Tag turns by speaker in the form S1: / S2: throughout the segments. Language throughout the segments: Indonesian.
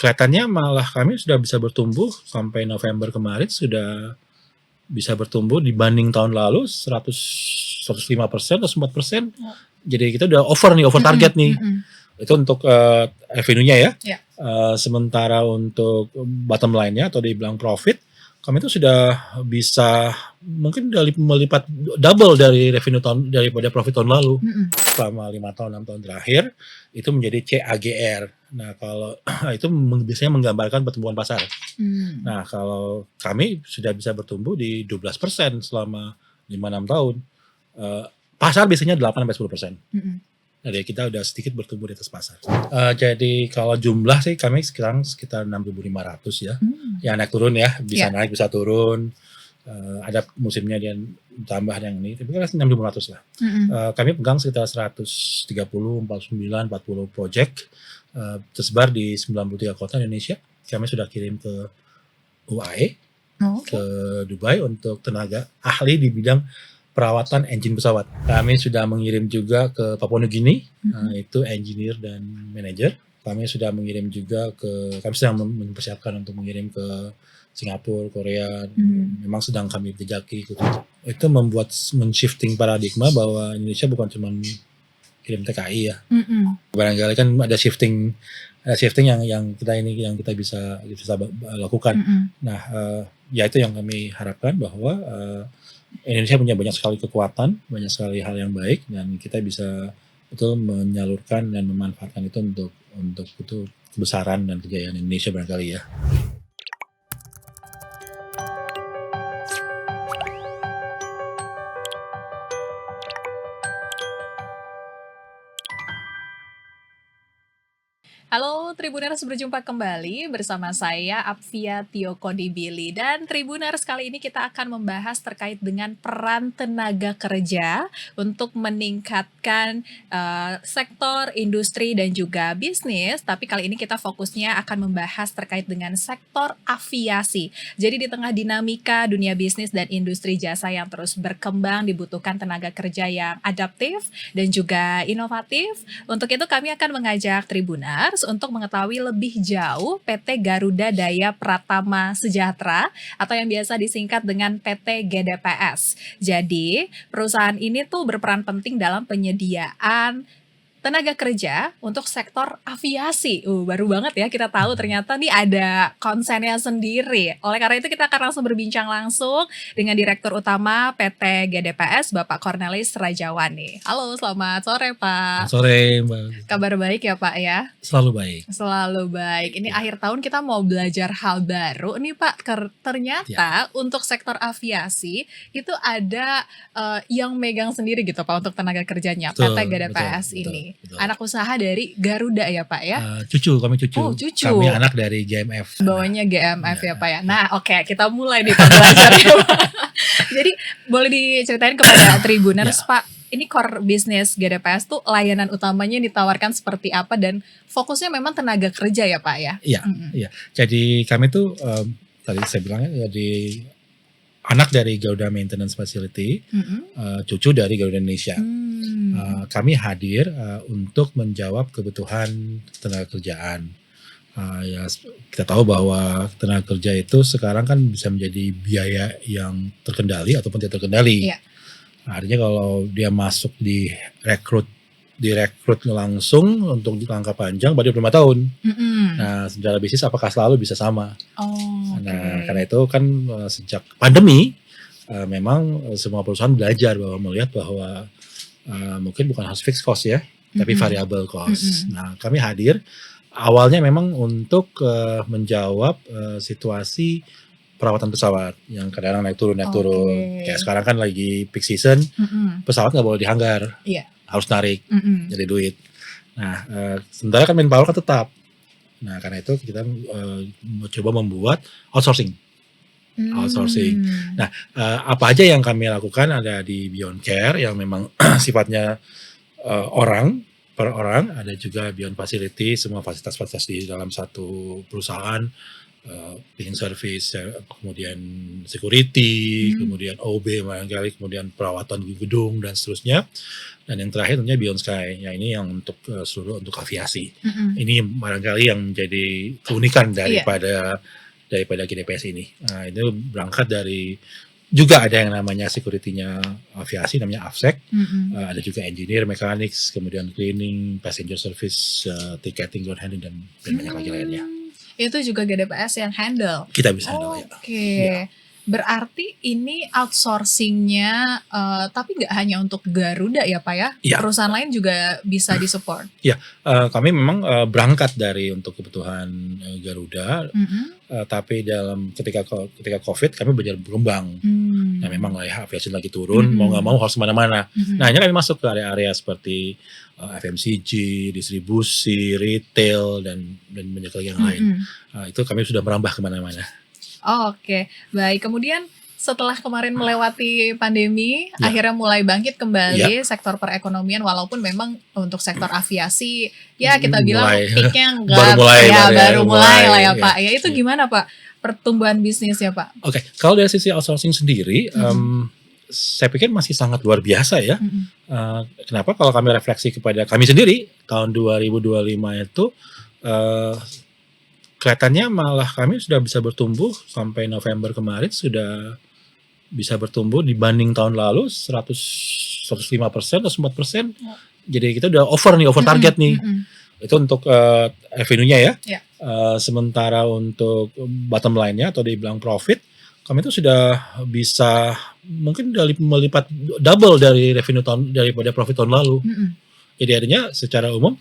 S1: kelihatannya malah kami sudah bisa bertumbuh sampai November kemarin sudah bisa bertumbuh dibanding tahun lalu 105% atau 104%.
S2: Oh.
S1: Jadi kita udah over target nih. Itu untuk revenue-nya ya.
S2: Ya.
S1: Sementara untuk bottom line-nya atau dibilang profit, kami itu sudah bisa mungkin melipat double dari revenue daripada profit tahun lalu. Selama 5 tahun 6 tahun terakhir itu menjadi CAGR. Nah, kalau itu biasanya menggambarkan pertumbuhan pasar. Nah, kalau kami sudah bisa bertumbuh di 12% selama 5-6 tahun. Pasar biasanya 8-10%. Jadi kita udah sedikit bertumbuh di atas pasar. Jadi kalau jumlah sih kami sekarang sekitar 6.500 ya. Ya naik turun ya, bisa naik bisa turun. Ada musimnya dia tambah yang ini, tapi kan 6.500 lah. Kami pegang sekitar 130, 49, 40 project tersebar di 93 kota Indonesia. Kami sudah kirim ke UAE, ke Dubai untuk tenaga ahli di bidang perawatan engine pesawat. Kami sudah mengirim juga ke Papua Nugini, itu engineer dan manager. Kami sudah mengirim juga kami sedang mempersiapkan untuk mengirim ke Singapura, Korea. Memang sedang kami jejaki. Itu membuat men-shifting paradigma bahwa Indonesia bukan cuma kirim TKI ya. Barangkali kan ada shifting yang kita bisa lakukan. Nah, ya itu yang kami harapkan bahwa Indonesia punya banyak sekali kekuatan, banyak sekali hal yang baik, dan kita bisa betul menyalurkan dan memanfaatkan itu untuk itu kebesaran dan kejayaan Indonesia barangkali ya.
S2: Halo Tribuners, berjumpa kembali bersama saya Apvia Tioko Dibili. Dan Tribuners, kali ini kita akan membahas terkait dengan peran tenaga kerja untuk meningkatkan sektor industri dan juga bisnis. Tapi kali ini kita fokusnya akan membahas terkait dengan sektor aviasi. Jadi di tengah dinamika dunia bisnis dan industri jasa yang terus berkembang, dibutuhkan tenaga kerja yang adaptif dan juga inovatif. Untuk itu kami akan mengajak Tribuners untuk mengetahui lebih jauh PT Garuda Daya Pratama Sejahtera atau yang biasa disingkat dengan PT GDPS. Jadi, perusahaan ini tuh berperan penting dalam penyediaan tenaga kerja untuk sektor aviasi. Baru banget ya kita tahu ternyata nih ada konsennya sendiri. Oleh karena itu kita akan langsung berbincang langsung dengan Direktur Utama PT GDPS, Bapak Cornelis Rajawani. Halo, selamat sore Pak.
S1: Selamat sore Mbak.
S2: Kabar baik ya Pak ya?
S1: Selalu baik.
S2: Selalu baik. Ini akhir tahun kita mau belajar hal baru nih Pak. Ternyata untuk sektor aviasi itu ada yang megang sendiri gitu Pak untuk tenaga kerjanya, PT GDPS ini. Betul. Anak usaha dari Garuda ya Pak ya?
S1: Kami cucu.
S2: Oh, cucu.
S1: Kami anak dari GMF.
S2: Bawahnya GMF ya Pak ya. Nah oke, kita mulai nih Pak belajarnya Pak. Jadi boleh diceritain kepada Tribuners Pak, ini core bisnis GDPS tuh layanan utamanya yang ditawarkan seperti apa dan fokusnya memang tenaga kerja ya Pak ya?
S1: Iya. Jadi kami tuh tadi saya bilangnya jadi anak dari Garuda Maintenance Facility, cucu dari Garuda Indonesia. Kami hadir untuk menjawab kebutuhan tenaga kerjaan. Ya kita tahu bahwa tenaga kerja itu sekarang kan bisa menjadi biaya yang terkendali ataupun tidak terkendali. Artinya kalau dia masuk direkrut langsung untuk jangka panjang berarti 5 tahun. Nah, secara bisnis apakah selalu bisa sama? Nah, karena itu kan sejak pandemi memang semua perusahaan belajar bahwa melihat bahwa mungkin bukan harus fixed cost ya, tapi variable cost. Nah, kami hadir awalnya memang untuk menjawab situasi perawatan pesawat yang kadang naik turun. Kayak sekarang kan lagi peak season, pesawat nggak boleh dihanggar, harus narik, jadi duit. Nah, sementara kan manpower kan tetap. Nah, karena itu kita coba membuat outsourcing. Nah, apa aja yang kami lakukan ada di Beyond Care yang memang sifatnya orang per orang, ada juga Beyond Facility, semua fasilitas-fasilitas di dalam satu perusahaan cleaning service, kemudian security,
S2: Hmm.
S1: kemudian OB barangkali, kemudian perawatan gedung dan seterusnya. Dan yang terakhir tentunya Beyond Sky. Ya ini yang untuk seluruh untuk aviasi.
S2: Mm-mm.
S1: Ini barangkali yang menjadi keunikan
S2: Iya.
S1: daripada GDPS ini. Nah, itu berangkat dari juga ada yang namanya security-nya aviasi namanya AFSEC.
S2: Mm-mm.
S1: Ada juga engineer, mechanics, kemudian cleaning, passenger service, ticketing, ground handling dan banyak lagi lainnya.
S2: Itu juga GDPS yang handle.
S1: Kita bisa handle ya.
S2: Oke.
S1: Ya.
S2: Berarti ini outsourcing-nya tapi nggak hanya untuk Garuda ya Pak ya?
S1: Ya.
S2: Perusahaan lain juga bisa disupport.
S1: Kami memang berangkat dari untuk kebutuhan Garuda,
S2: Mm-mm.
S1: tapi ketika COVID kami belajar berkembang. Nah memang aviasi lagi turun,
S2: Mm-mm.
S1: mau nggak mau harus kemana-mana.
S2: Mm-mm.
S1: Nah ini kami masuk ke area-area seperti FMCG, distribusi, retail dan banyak lagi yang lain.
S2: Mm-mm.
S1: Nah, itu kami sudah merambah kemana-mana.
S2: Oke, baik. Kemudian setelah kemarin melewati pandemi,
S1: Ya.
S2: akhirnya mulai bangkit kembali sektor perekonomian, walaupun memang untuk sektor aviasi, ya kita bilang
S1: Mulai.
S2: peaknya enggak,
S1: Baru mulai
S2: lah ya
S1: ya.
S2: Pak. Ya itu gimana Pak pertumbuhan bisnisnya Pak?
S1: Oke, kalau dari sisi outsourcing sendiri, saya pikir masih sangat luar biasa ya.
S2: Mm-mm.
S1: Kenapa? Kalau kami refleksi kepada kami sendiri, tahun 2025 itu kelihatannya malah kami sudah bisa bertumbuh sampai November kemarin sudah bisa bertumbuh dibanding tahun lalu 105% atau 104%.
S2: Ya.
S1: Jadi kita udah over target nih. Itu untuk revenue-nya ya.
S2: Ya.
S1: Sementara untuk bottom line-nya atau dibilang profit, kami itu sudah bisa mungkin melipat double dari revenue daripada profit tahun lalu.
S2: Mm-mm.
S1: Jadi artinya secara umum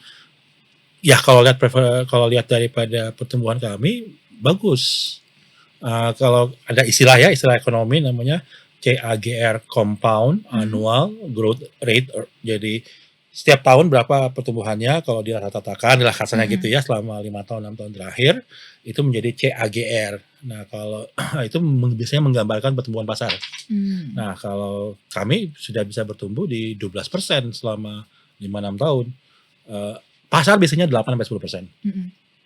S1: ya kalau lihat daripada pertumbuhan kami bagus. Kalau ada istilah ekonomi namanya CAGR compound annual growth rate. Jadi setiap tahun berapa pertumbuhannya kalau dirata-ratakan lah kasarnya gitu ya selama 5 tahun 6 tahun terakhir itu menjadi CAGR. Nah, kalau itu biasanya menggambarkan pertumbuhan pasar. Nah, kalau kami sudah bisa bertumbuh di 12% selama 5-6 tahun. Pasar biasanya 8-10%.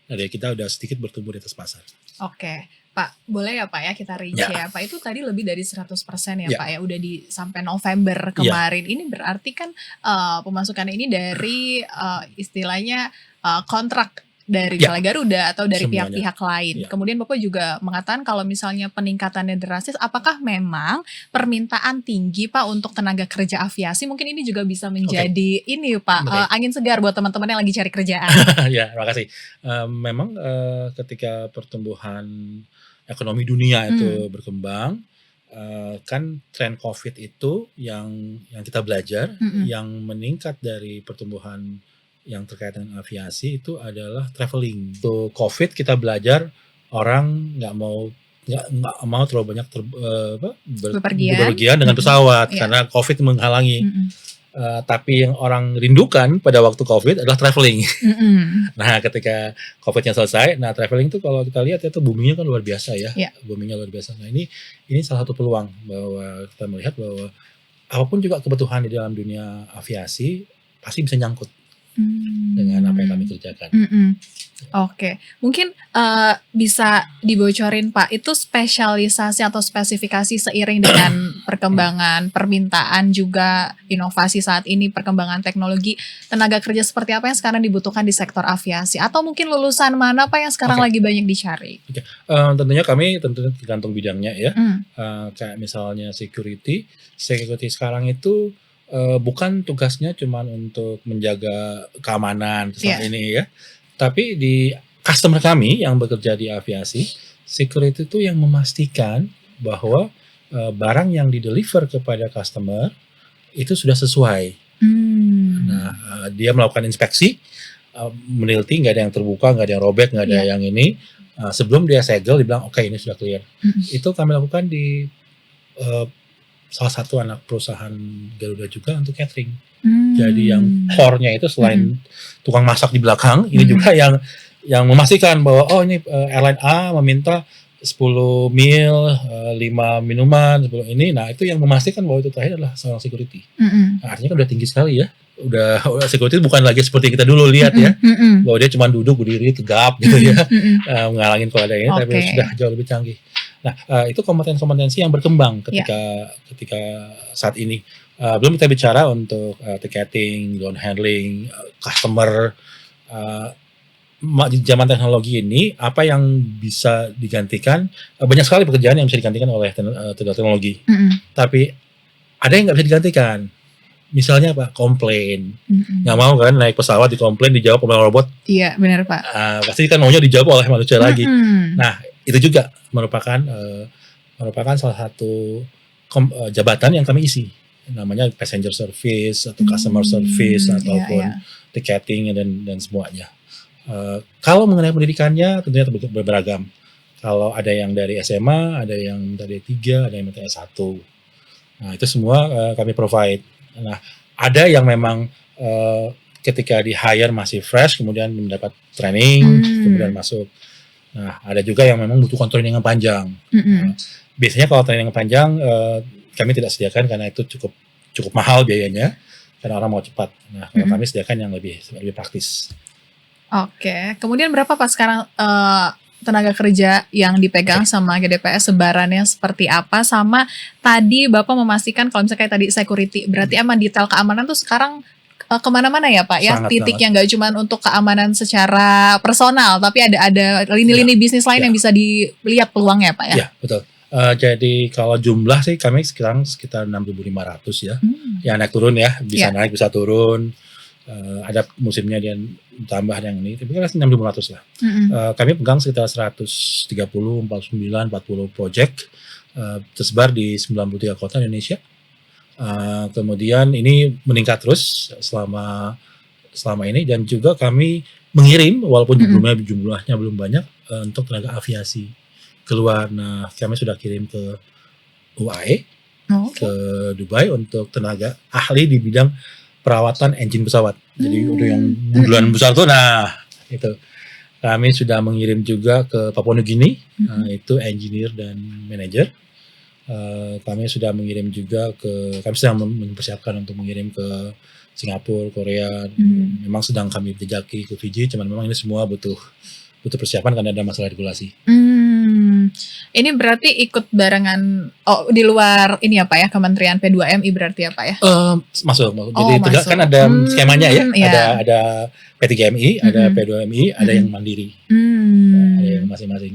S1: Jadi kita udah sedikit bertumbuh di atas pasar.
S2: Oke, Pak, boleh ya Pak ya kita rinci ya Pak, itu tadi lebih dari 100% ya Pak ya, udah sampai November kemarin. Ini berarti kan pemasukan ini dari istilahnya kontrak dari misalnya Garuda atau dari
S1: Semuanya.
S2: pihak-pihak lain. Kemudian Bapak juga mengatakan kalau misalnya peningkatannya drastis, apakah memang permintaan tinggi Pak untuk tenaga kerja aviasi? Mungkin ini juga bisa menjadi ini Pak, angin segar buat teman-teman yang lagi cari kerjaan.
S1: Ya, terima kasih. Memang ketika pertumbuhan ekonomi dunia itu berkembang, kan tren COVID itu yang kita belajar, yang meningkat dari pertumbuhan yang terkait dengan aviasi itu adalah traveling. Untuk COVID kita belajar orang nggak mau terlalu banyak bepergian dengan pesawat karena COVID menghalangi. Tapi yang orang rindukan pada waktu COVID adalah traveling. Nah, ketika COVID-nya selesai, nah traveling itu kalau kita lihat itu boomingnya kan luar biasa ya. Boomingnya luar biasa. Nah, ini salah satu peluang bahwa kita melihat bahwa apapun juga kebutuhan di dalam dunia aviasi pasti bisa nyangkut dengan apa yang kami kerjakan.
S2: Oke, mungkin bisa dibocorin Pak, itu spesialisasi atau spesifikasi seiring dengan perkembangan permintaan juga inovasi saat ini, perkembangan teknologi, tenaga kerja seperti apa yang sekarang dibutuhkan di sektor aviasi, atau mungkin lulusan mana Pak yang sekarang lagi banyak dicari?
S1: Tentunya kami tergantung bidangnya ya. Kayak misalnya security sekarang itu bukan tugasnya cuma untuk menjaga keamanan saat ini ya, tapi di customer kami yang bekerja di aviasi, security itu yang memastikan bahwa barang yang di-deliver kepada customer itu sudah sesuai. Nah, dia melakukan inspeksi, meneliti nggak ada yang terbuka, nggak ada yang robek, nggak ada yang ini. Sebelum dia segel, dibilang oke, ini sudah clear. Itu kami lakukan di salah satu anak perusahaan Garuda juga untuk catering. Jadi yang core-nya itu selain tukang masak di belakang, ini juga yang memastikan bahwa ini airline A meminta 10 meal, 5 minuman, 10 ini. Nah, itu yang memastikan bahwa itu terakhir adalah seorang security. Nah, artinya kan udah tinggi sekali ya. udah security bukan lagi seperti kita dulu lihat ya, bahwa dia cuma duduk berdiri tegap gitu ya, ngalangin kalau ada ini, tapi sudah jauh lebih canggih. Nah, itu kompetensi yang berkembang ketika saat ini. Belum kita bicara untuk ticketing, loan handling, customer. Di zaman teknologi ini apa yang bisa digantikan, banyak sekali pekerjaan yang bisa digantikan oleh teknologi. Tapi ada yang nggak bisa digantikan. Misalnya apa? Komplain. Nggak mau kan naik pesawat dikomplain dijawab oleh robot.
S2: Iya, benar Pak.
S1: Pasti kan maunya dijawab oleh manusia lagi. Nah, itu juga merupakan salah satu jabatan yang kami isi. Namanya passenger service atau customer service ataupun ticketing dan semuanya. Kalau mengenai pendidikannya tentunya beragam. Kalau ada yang dari SMA, ada yang dari D3, ada yang dari S1. Nah, itu semua kami provide. Nah, ada yang memang ketika di hire masih fresh, kemudian mendapat training, kemudian masuk. Nah, ada juga yang memang butuh training yang panjang. Nah, biasanya kalau training yang panjang, kami tidak sediakan karena itu cukup mahal biayanya, karena orang mau cepat. Nah, kalau kami sediakan yang lebih praktis.
S2: Oke, kemudian berapa Pak sekarang tenaga kerja yang dipegang sama GDPS, sebarannya seperti apa? Sama tadi Bapak memastikan kalau misalnya kayak tadi security, berarti emang detail keamanan tuh sekarang kemana-mana ya Pak ya? Titiknya nggak cuma untuk keamanan secara personal, tapi ada lini-lini bisnis lain yang bisa dilihat peluangnya Pak ya?
S1: Iya, betul. Jadi kalau jumlah sih kami sekarang sekitar 6.500 ya. Ya naik turun ya, bisa naik bisa turun. Ada musimnya dia tambah yang ini, tapi kan 6.500 lah. Kami pegang sekitar 130, 49, 40 project tersebar di 93 kota Indonesia. Kemudian ini meningkat terus selama ini, dan juga kami mengirim walaupun jumlahnya belum banyak untuk tenaga aviasi keluar. Nah, kami sudah kirim ke UAE, ke Dubai untuk tenaga ahli di bidang perawatan engine pesawat. Jadi udah yang bundaran besar tuh, nah itu kami sudah mengirim juga ke Papua New Guinea, itu engineer dan manager. Kami sudah mengirim juga kami sedang mempersiapkan untuk mengirim ke Singapura, Korea. Memang sedang kami jejaki ke Fiji, cuman memang ini semua butuh persiapan karena ada masalah regulasi.
S2: Ini berarti ikut barengan di luar ini ya Pak ya, Kementerian P2MI berarti ya Pak ya?
S1: Masuk. Jadi kan ada skemanya ya. Ada P3MI, ada P2MI, ada yang mandiri. Ada yang masing-masing.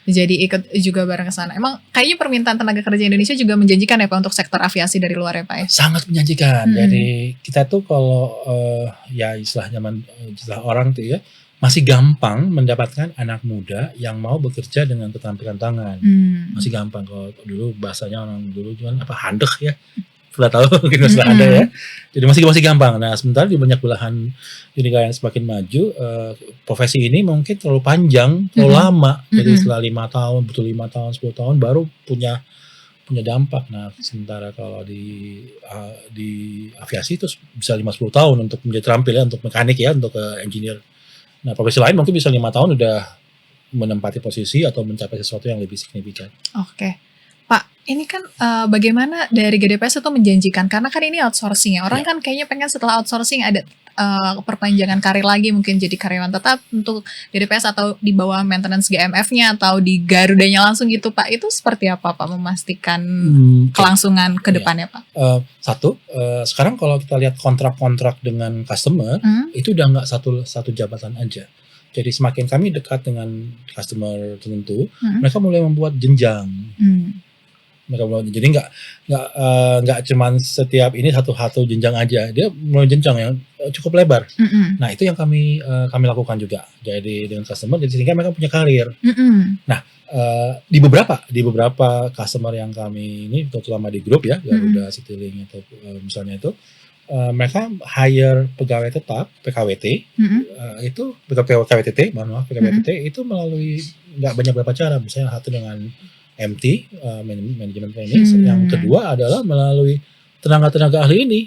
S2: Jadi ikut juga bareng ke sana. Emang kayaknya permintaan tenaga kerja Indonesia juga menjanjikan ya Pak untuk sektor aviasi dari luar ya Pak ya? Sangat
S1: menjanjikan. Jadi kita tuh kalau ya istilah orang tuh ya, masih gampang mendapatkan anak muda yang mau bekerja dengan keterampilan tangan. Masih gampang. Kalau dulu bahasanya orang dulu cuman handek ya. Sudah tahu mungkin istilah Anda ya. Jadi masih gampang. Nah, sementara di banyak belahan dunia yang semakin maju, profesi ini mungkin terlalu panjang, terlalu lama. Jadi setelah 5 tahun, butuh 5 tahun, 10 tahun baru punya dampak. Nah, sementara kalau di aviasi itu bisa 5-10 tahun untuk menjadi terampil ya, untuk mekanik ya, untuk engineer. Nah, profesi lain mungkin bisa 5 tahun udah menempati posisi atau mencapai sesuatu yang lebih signifikan.
S2: Oke. Pak, ini kan bagaimana dari GDPS itu menjanjikan? Karena kan ini outsourcing ya. Orang kan kayaknya pengen setelah outsourcing ada perpanjangan karir lagi, mungkin jadi karyawan tetap untuk GDPS atau di bawah maintenance GMF-nya atau di Garudanya langsung gitu Pak. Itu seperti apa Pak memastikan kelangsungan ke depannya Pak?
S1: Sekarang kalau kita lihat kontrak-kontrak dengan customer, itu udah nggak satu jabatan aja. Jadi semakin kami dekat dengan customer tertentu, mereka mulai membuat jenjang. Jadi nggak cuman setiap ini satu jenjang aja, dia mulai jenjang yang cukup lebar. Nah, itu yang kami lakukan juga. Jadi dengan customer, jadi sehingga mereka punya karir. Nah, di beberapa customer yang kami ini, terutama di grup ya, Garuda, Citylink atau misalnya itu, mereka hire pegawai tetap PKWT, itu PKWTT, PKWTT itu melalui nggak banyak beberapa cara. Misalnya satu dengan MT, manajemen training. Yang kedua adalah melalui tenaga ahli ini.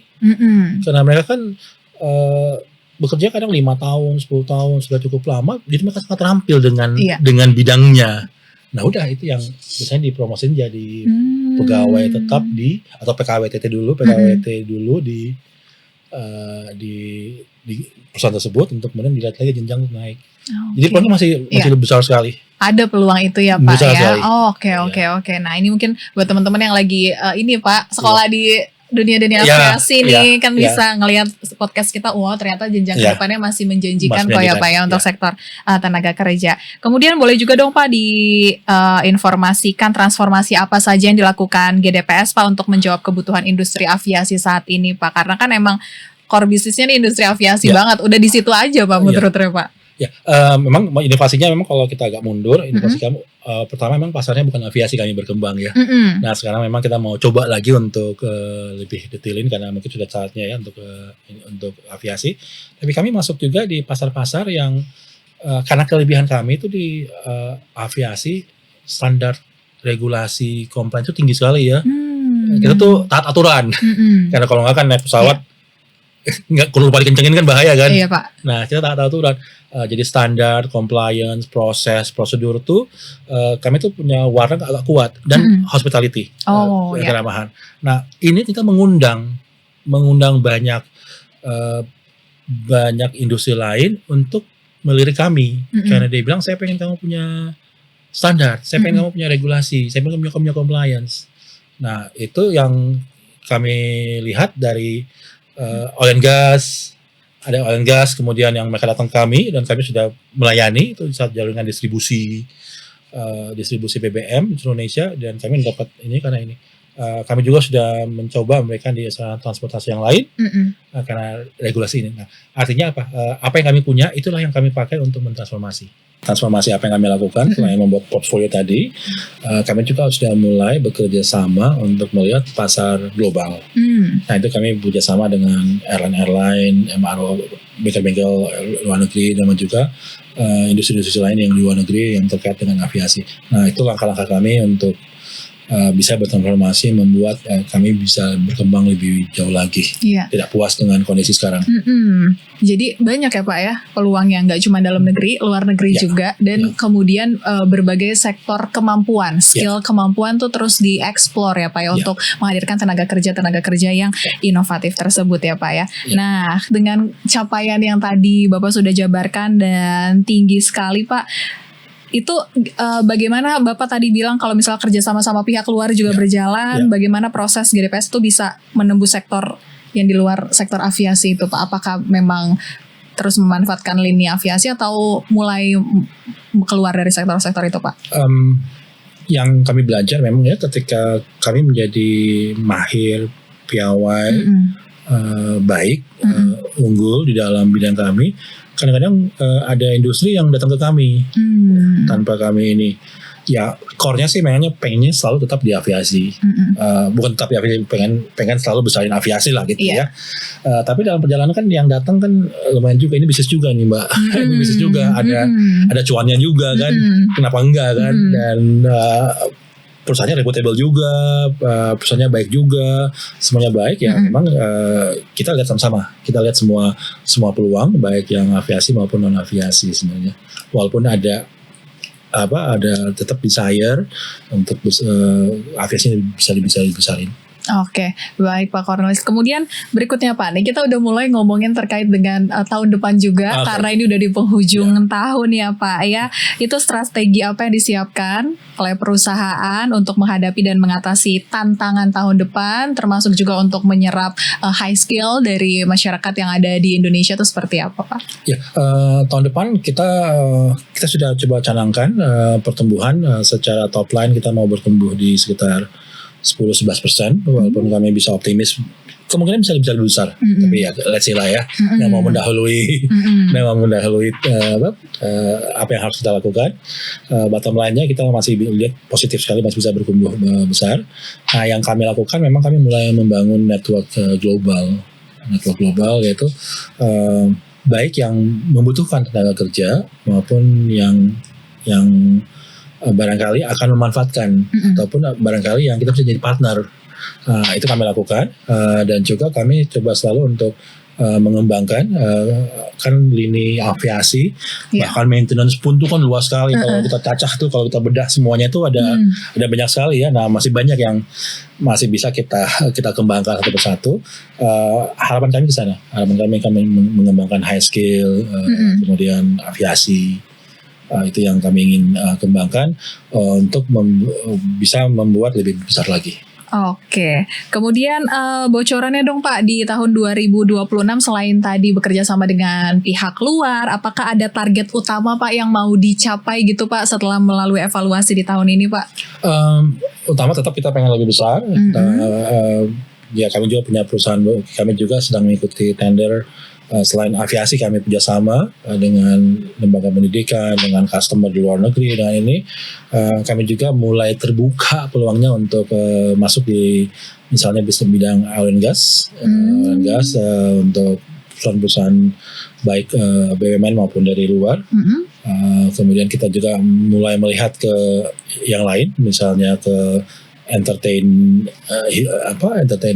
S1: Karena mereka kan bekerja kadang 5 tahun, 10 tahun, sudah cukup lama, jadi mereka sangat terampil dengan bidangnya. Nah, udah itu yang biasanya dipromosin jadi pegawai tetap atau PKWTT dulu, PKWT dulu di di perusahaan tersebut untuk kemudian dilihat lagi jenjang untuk naik. Jadi
S2: Oke.
S1: peluangnya masih lebih besar sekali.
S2: Ada peluang itu ya Pak
S1: Besar
S2: ya.
S1: sekali.
S2: Oke. Nah ini mungkin buat teman-teman yang lagi ini Pak sekolah di dunia
S1: Iya,
S2: aviasi nih kan bisa ngelihat podcast kita, wow ternyata jenjang ke depannya masih menjanjikan kok ya Pak ya untuk sektor tenaga kerja. Kemudian boleh juga dong Pak diinformasikan transformasi apa saja yang dilakukan GDPS Pak untuk menjawab kebutuhan industri aviasi saat ini Pak, karena kan emang core bisnisnya nih industri aviasi banget, udah di situ aja Pak menurutnya Pak.
S1: Ya, memang inovasinya memang kalau kita agak mundur, inovasi kami pertama memang pasarnya bukan aviasi kami berkembang ya. Nah sekarang memang kita mau coba lagi untuk lebih detailin karena mungkin sudah saatnya ya untuk aviasi. Tapi kami masuk juga di pasar-pasar yang karena kelebihan kami itu di aviasi standar regulasi komplain itu tinggi sekali ya. Kita tuh taat aturan. Karena kalau nggak kan naik pesawat nggak kalau lupa dikencengin kan bahaya kan.
S2: Iya Pak.
S1: Nah kita taat aturan. Jadi standar, compliance, proses, prosedur tuh kami tuh punya warna agak kuat dan hospitality, keramahan. Nah ini kita mengundang banyak industri lain untuk melirik kami karena dia bilang saya pengen kamu punya standar, saya pengen kamu punya regulasi, saya pengen kamu punya compliance. Nah itu yang kami lihat dari oil and gas. Ada oil and gas, kemudian yang mereka datang ke kami dan kami sudah melayani itu saat jaringan distribusi BBM di Indonesia, dan kami dapat ini karena ini kami juga sudah mencoba memberikan di transportasi yang lain karena regulasi ini. Nah, artinya apa? Apa yang kami punya itulah yang kami pakai untuk mentransformasi apa yang kami lakukan selain membuat portfolio tadi. Kami juga sudah mulai bekerja sama untuk melihat pasar global. Nah itu kami bekerja sama dengan airline, MRO, bengkel-bengkel luar negeri, dan juga industri-industri lain yang di luar negeri yang terkait dengan aviasi. Nah itu langkah-langkah kami untuk bisa bertransformasi, membuat kami bisa berkembang lebih jauh lagi. Tidak puas dengan kondisi sekarang.
S2: Jadi banyak ya Pak ya peluang yang nggak cuma dalam negeri, luar negeri juga, dan kemudian berbagai sektor kemampuan, skill kemampuan tuh terus dieksplor ya Pak ya untuk menghadirkan tenaga kerja yang inovatif tersebut ya Pak ya. Nah dengan capaian yang tadi Bapak sudah jabarkan dan tinggi sekali Pak, itu bagaimana Bapak tadi bilang kalau misalnya kerja sama pihak luar juga berjalan, bagaimana proses GDPS itu bisa menembus sektor yang di luar sektor aviasi itu Pak? Apakah memang terus memanfaatkan lini aviasi atau mulai keluar dari sektor-sektor itu Pak?
S1: Yang kami belajar memang ya ketika kami menjadi mahir, piawai, baik, unggul di dalam bidang kami, kadang-kadang ada industri yang datang ke kami tanpa kami ini. Ya core-nya sih pengennya selalu tetap di aviasi, bukan tetap di aviasi, pengen selalu besarin aviasi lah gitu ya. Tapi dalam perjalanan kan yang datang kan lumayan juga, ini bisnis juga nih Mbak, ini bisnis juga, ada cuannya juga kan, kenapa enggak kan, dan perusahaannya reputable juga, perusahaannya baik juga, semuanya baik ya. Memang kita lihat sama-sama, kita lihat semua peluang baik yang aviasi maupun non aviasi sebenarnya, walaupun ada tetap desire untuk aviasi bisa dibesarin.
S2: Oke, baik Pak Cornelis. Kemudian berikutnya Pak, nih kita udah mulai ngomongin terkait dengan tahun depan juga, karena ini udah di penghujung tahun ya Pak ya. Itu strategi apa yang disiapkan oleh perusahaan untuk menghadapi dan mengatasi tantangan tahun depan, termasuk juga untuk menyerap high skill dari masyarakat yang ada di Indonesia itu seperti apa Pak?
S1: Ya, tahun depan kita sudah coba canangkan pertumbuhan secara top line, kita mau bertumbuh di sekitar 10-11%, walaupun kami bisa optimis kemungkinan bisa lebih besar, tapi ya let's see lah ya, yang mau mendahului apa yang harus kita lakukan. Bottom line-nya kita masih lihat positif sekali, masih bisa bertumbuh besar. Nah yang kami lakukan memang kami mulai membangun network global, yaitu baik yang membutuhkan tenaga kerja maupun yang barangkali akan memanfaatkan ataupun barangkali yang kita bisa jadi partner. Itu kami lakukan, dan juga kami coba selalu untuk mengembangkan kan lini aviasi,
S2: Iya.
S1: bahkan maintenance pun tuh kan luas sekali. Kalau kita cacah tuh, kalau kita bedah semuanya itu ada banyak sekali ya. Nah, masih banyak yang masih bisa kita kembangkan satu persatu. Harapan kami ke sana. Harapan kami mengembangkan high skill, kemudian aviasi. Itu yang kami ingin kembangkan untuk bisa membuat lebih besar lagi.
S2: Oke, kemudian bocorannya dong Pak, di tahun 2026 selain tadi bekerja sama dengan pihak luar, apakah ada target utama Pak yang mau dicapai gitu Pak setelah melalui evaluasi di tahun ini Pak?
S1: Utama tetap kita pengen lebih besar. Ya, kami juga punya perusahaan, kami juga sedang mengikuti tender. Selain aviasi, kami kerjasama dengan lembaga pendidikan, dengan customer di luar negeri. Dengan ini kami juga mulai terbuka peluangnya untuk masuk di misalnya bisnis bidang oil and gas, untuk perusahaan-perusahaan baik BUMN maupun dari luar. Kemudian kita juga mulai melihat ke yang lain, misalnya ke entertain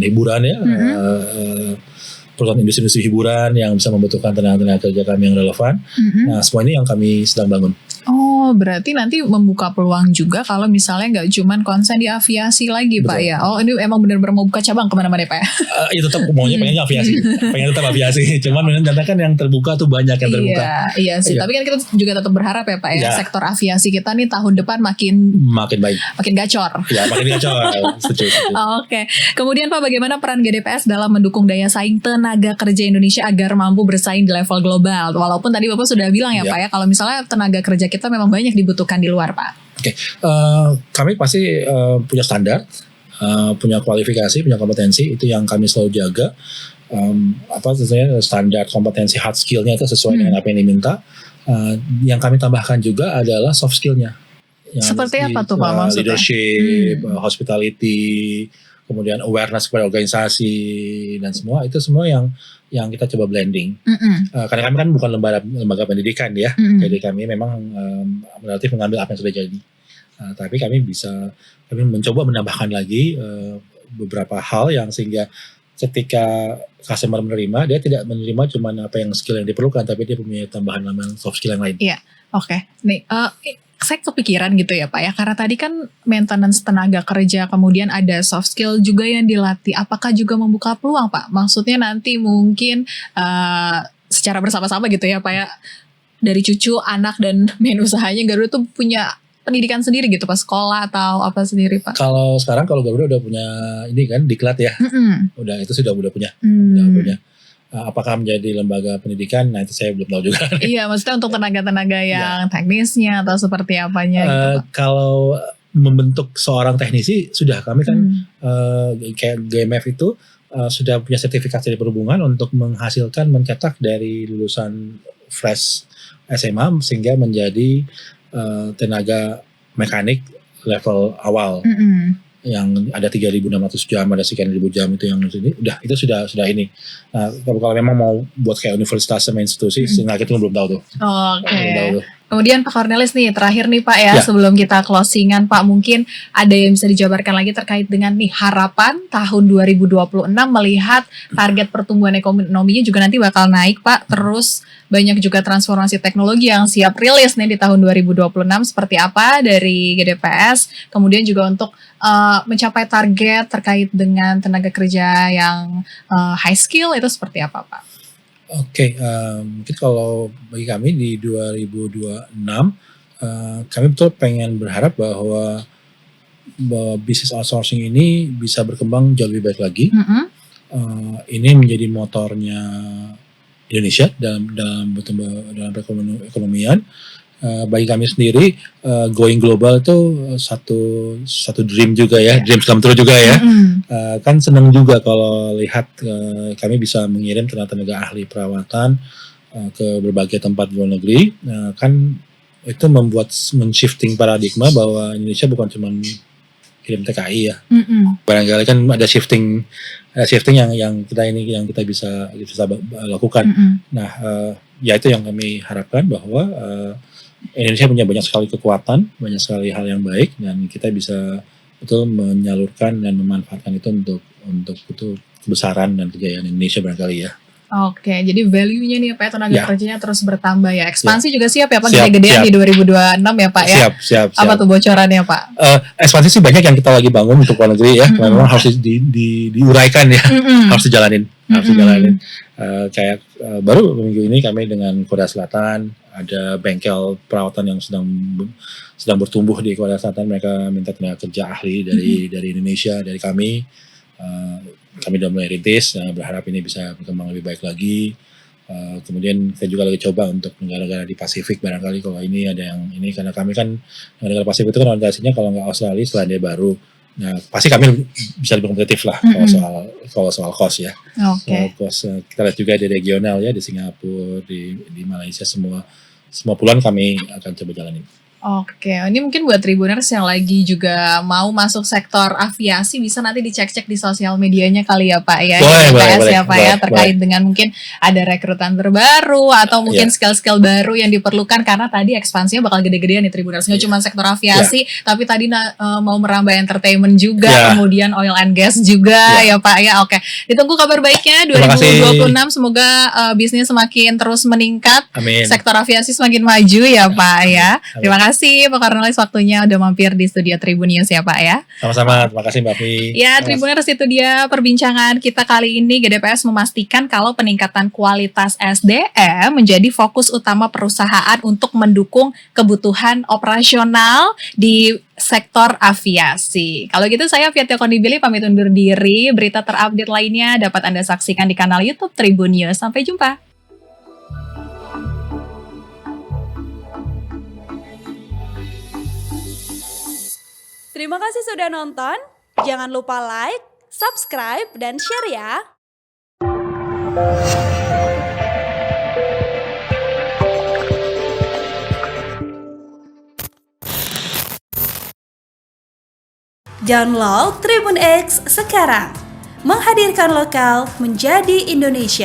S1: hiburan ya. Perusahaan industri hiburan yang bisa membutuhkan tenaga kerja kami yang relevan. Nah, semua ini yang kami sedang bangun.
S2: Oh, berarti nanti membuka peluang juga kalau misalnya nggak cuman konsen di aviasi lagi. Betul. Pak ya. Oh, ini emang benar-benar mau buka cabang kemana-mana Pak ya?
S1: Itu tetap pengennya aviasi. Pengen tetap aviasi. Cuman ternyata kan yang terbuka tuh banyak yang terbuka.
S2: Iya sih. Tapi kan kita juga tetap berharap ya Pak ya. Sektor aviasi kita nih tahun depan makin
S1: baik.
S2: Makin gacor.
S1: Ya, makin gacor. Setuju.
S2: Oke. Kemudian Pak, bagaimana peran GDPS dalam mendukung daya saing tenaga kerja Indonesia agar mampu bersaing di level global? Walaupun tadi Bapak sudah bilang ya Pak ya, kalau misalnya tenaga kerja kita memang banyak dibutuhkan di luar Pak.
S1: Oke. Kami pasti punya standar, punya kualifikasi, punya kompetensi, itu yang kami selalu jaga. Sebenarnya standar kompetensi hard skillnya itu sesuai dengan apa yang diminta. Yang kami tambahkan juga adalah soft skillnya.
S2: Seperti apa tuh Pak maksudnya?
S1: Leadership, hospitality, kemudian awareness kepada organisasi dan semua itu semua yang kita coba blending. Karena kami kan bukan lembaga pendidikan ya, jadi kami memang relatif mengambil apa yang sudah jadi. Tapi kami mencoba menambahkan lagi beberapa hal yang sehingga ketika customer menerima, dia tidak menerima cuma apa yang skill yang diperlukan, tapi dia punya tambahan soft skill yang lain.
S2: Iya, oke. Nih, saya kepikiran gitu ya Pak ya, karena tadi kan maintenance tenaga kerja, kemudian ada soft skill juga yang dilatih. Apakah juga membuka peluang Pak? Maksudnya nanti mungkin secara bersama-sama gitu ya Pak ya, dari cucu, anak, dan main usahanya Garuda tuh punya pendidikan sendiri gitu Pak, sekolah atau apa sendiri Pak?
S1: Kalau Garuda udah punya ini kan diklat ya, itu sudah punya. Apakah menjadi lembaga pendidikan? Nah, itu saya belum tahu juga.
S2: Iya, maksudnya untuk tenaga-tenaga yang teknisnya atau seperti apanya gitu Pak?
S1: Kalau membentuk seorang teknisi, sudah kami kan kayak GMF itu sudah punya sertifikasi dari perhubungan untuk mencetak dari lulusan fresh SMA sehingga menjadi tenaga mekanik level awal. Yang ada 3.600 jam, ada sekian ribu jam itu yang ini itu sudah ini. Nah, kalau memang mau buat kayak universitas sama institusi, sehingga kita belum tahu tuh.
S2: Oke. Kemudian Pak Cornelis nih, terakhir nih Pak ya, sebelum kita closingan Pak, mungkin ada yang bisa dijabarkan lagi terkait dengan nih harapan tahun 2026 melihat target pertumbuhan ekonominya juga nanti bakal naik Pak, terus banyak juga transformasi teknologi yang siap rilis nih di tahun 2026, seperti apa dari GDPS, kemudian juga untuk mencapai target terkait dengan tenaga kerja yang high skill itu seperti apa Pak?
S1: Oke, mungkin kalau bagi kami di 2026, kami betul pengen berharap bahwa bisnis outsourcing ini bisa berkembang jauh lebih baik lagi. Ini menjadi motornya Indonesia dalam perekonomian. Bagi kami sendiri, going global itu satu dream juga ya, dream come true juga ya. Kan senang juga kalau lihat kami bisa mengirim tenaga ahli perawatan ke berbagai tempat di luar negeri. Kan itu men-shifting paradigma bahwa Indonesia bukan cuma kirim TKI ya. Barangkali kan ada shifting yang kita bisa lakukan. Nah, ya itu yang kami harapkan bahwa Indonesia punya banyak sekali kekuatan, banyak sekali hal yang baik, dan kita bisa betul menyalurkan dan memanfaatkan itu untuk kebesaran dan kejayaan Indonesia barangkali ya.
S2: Oke, jadi value-nya nih Pak, tenaga
S1: Ya.
S2: kerjanya terus bertambah ya. Ekspansi juga siap ya Pak,
S1: Siap,
S2: gede-gedean
S1: siap.
S2: di 2026 ya Pak ya.
S1: Siap.
S2: Apa tuh bocorannya Pak?
S1: Ekspansi sih banyak yang kita lagi bangun untuk luar negeri ya.
S2: Mm-mm.
S1: Memang harus diuraikan ya,
S2: Mm-mm.
S1: harus dijalanin, harus
S2: Mm-mm.
S1: dijalanin. Kayak baru minggu ini kami dengan Korea Selatan ada bengkel perawatan yang sedang bertumbuh di Korea Selatan. Mereka minta tenaga kerja ahli dari Indonesia, dari kami. Kami udah mulai rintis, berharap ini bisa berkembang lebih baik lagi. Kemudian kita juga lagi coba untuk negara-negara di Pasifik, barangkali kalau ini ada yang ini, karena kami kan negara Pasifik itu kan orientasinya kalau nggak Australia, Selandia Baru. Nah, pasti kami bisa lebih kompetitif lah kalau soal cost ya.
S2: Oke.
S1: Cost, kita lihat juga di regional ya, di Singapura, di Malaysia, semua puluhan kami akan coba jalanin.
S2: Oke, ini mungkin buat Tribuners yang lagi juga mau masuk sektor aviasi, bisa nanti dicek-cek di sosial medianya kali ya Pak ya,
S1: Boleh,
S2: ya Pak ya, terkait dengan mungkin ada rekrutan terbaru atau mungkin skill-skill baru yang diperlukan, karena tadi ekspansinya bakal gede-gedean nih Tribuners, nggak cuma sektor aviasi, tapi tadi mau merambah entertainment juga, kemudian oil and gas juga ya Pak ya. Oke, ditunggu kabar baiknya 2026, semoga bisnis semakin terus meningkat.
S1: Amin.
S2: Sektor aviasi semakin maju ya Pak ya. Terima kasih Pak Cornelis waktunya udah mampir di studio Tribun News ya Pak ya.
S1: Sama-sama, terima kasih Mbak Fi.
S2: Ya, Tribuners, itu dia perbincangan kita kali ini. GDPS memastikan kalau peningkatan kualitas SDM menjadi fokus utama perusahaan untuk mendukung kebutuhan operasional di sektor aviasi. Kalau gitu saya Fia Tiokondibili pamit undur diri. Berita terupdate lainnya dapat Anda saksikan di kanal YouTube Tribun News. Sampai jumpa.
S3: Terima kasih sudah nonton. Jangan lupa like, subscribe, dan share ya. Download Tribun X sekarang. Menghadirkan lokal menjadi Indonesia.